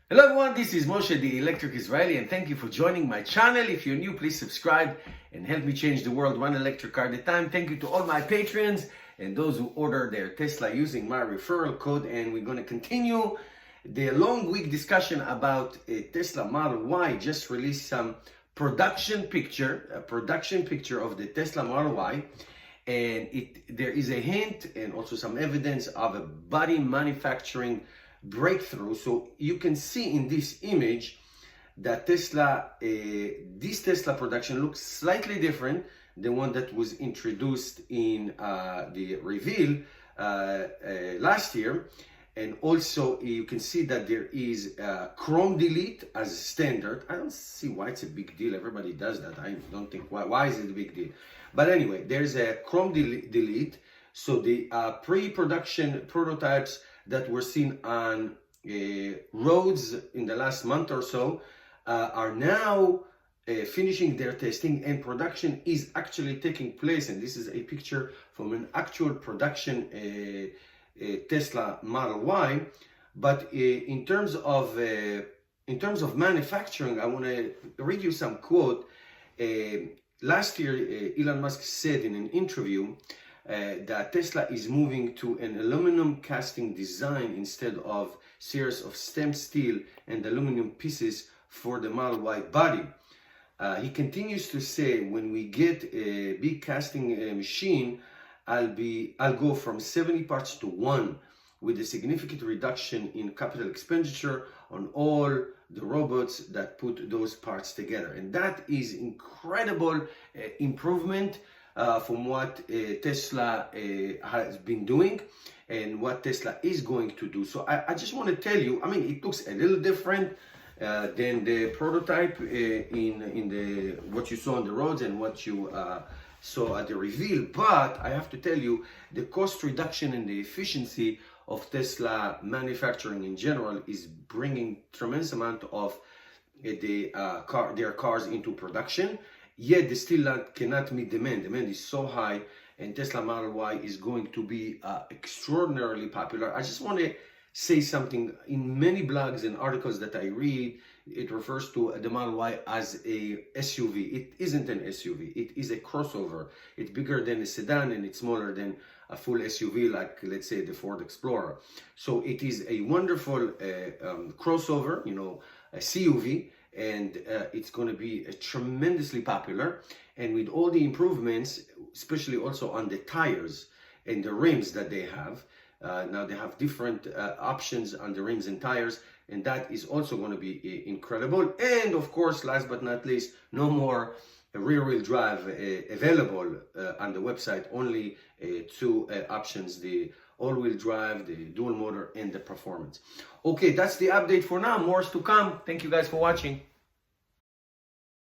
Hello everyone, this is Moshe, the Electric Israeli, and thank you for joining my channel. If you're new, please subscribe and help me change the world one electric car at a time. Thank you to all my patrons and those who order their Tesla using my referral code. And we're going to continue the long week discussion about a Tesla Model Y. Just released some production picture of the Tesla Model Y. And there is a hint and also some evidence of a body manufacturing breakthrough. So you can see in this image that this Tesla production looks slightly different than one that was introduced in the reveal last year. And also you can see that there is chrome delete as standard. I don't see why it's a big deal. Everybody does that. I don't think why is it a big deal. But anyway, there's a chrome delete. So the pre-production prototypes that were seen on roads in the last month or so are now finishing their testing, and production is actually taking place. And this is a picture from an actual production Tesla Model Y. But in terms of manufacturing, I want to read you some quote. Last year, Elon Musk said in an interview that Tesla is moving to an aluminum casting design instead of series of stamped steel and aluminum pieces for the Model Y body. He continues to say, when we get a big casting machine, I'll go from 70 parts to 1, with a significant reduction in capital expenditure on all the robots that put those parts together. And that is incredible improvement from what Tesla has been doing and what Tesla is going to do. So I just want to tell you, I mean, it looks a little different than the prototype in the what you saw on the roads and what you saw at the reveal. But I have to tell you, the cost reduction and the efficiency of Tesla manufacturing in general is bringing tremendous amount of their cars into production. Yet they still cannot meet demand. Demand is so high, and Tesla Model Y is going to be extraordinarily popular. I just want to say something. In many blogs and articles that I read, it refers to the Model Y as a SUV. It isn't an SUV. It is a crossover. It's bigger than a sedan and it's smaller than a full SUV, like let's say the Ford Explorer. So it is a wonderful crossover, a CUV. And it's going to be tremendously popular. And with all the improvements, especially also on the tires and the rims that they have, now they have different options on the rims and tires, and that is also going to be incredible. And of course, last but not least, no more rear-wheel drive available on the website. Only two options: the all-wheel drive, the dual motor, and the performance. Okay, that's the update for now. More is to come. Thank you guys for watching.